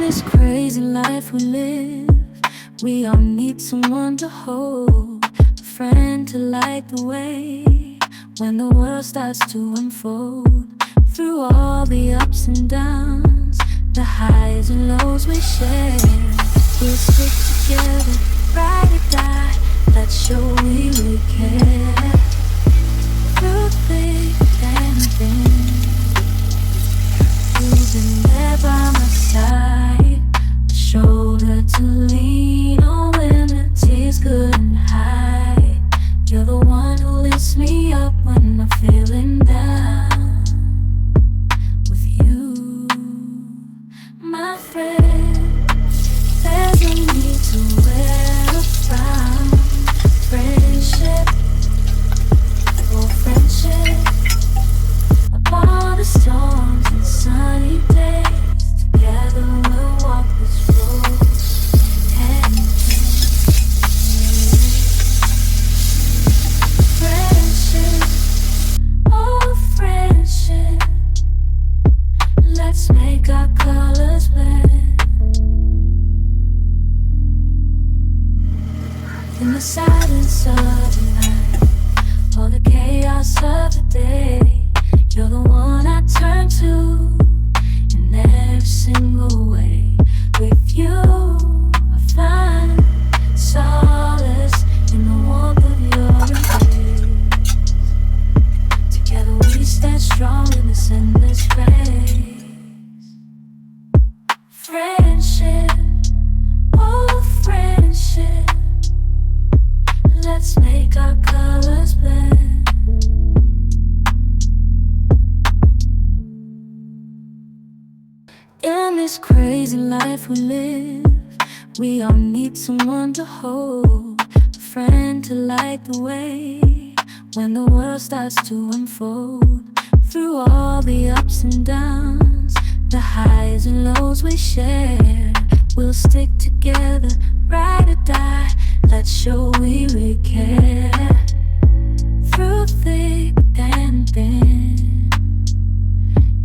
this crazy life we live, we all need someone to hold, a friend to light the way when the world starts to unfold. Through all the ups and downs, the highs and lows we share, we'll stick together, ride or die, let's show we really care. Through thick and thin, you've been there by my side, a shoulder to lean on when the tears couldn't hide. You're the one who lifts me up when I'm feeling down. With you, my friend, there's no need to wear a frown. Friendship, oh friendship, upon the storms and sunny days, together we'll walk this road hand in hand. Friendship, oh friendship, let's make our colors blend. In the silence of the night, all the chaos of the day, you're the one I turn to in every single way. With you, I find solace in the warmth of your embrace. Together we stand strong in this endless race. Friendship, oh friendship, let's make our colors blend. In this crazy life we live, we all need someone to hold, a friend to light the way when the world starts to unfold. Through all the ups and downs, the highs and lows we share, we'll stick together, ride or die, let's show we really care. Through thick and thin,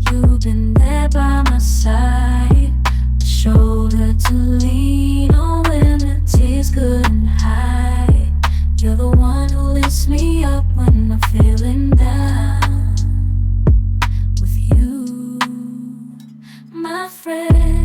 you've been there by my side, a shoulder to lean on when the tears couldn't hide. You're the one who lifts me up when I'm feeling down. With you, my friend.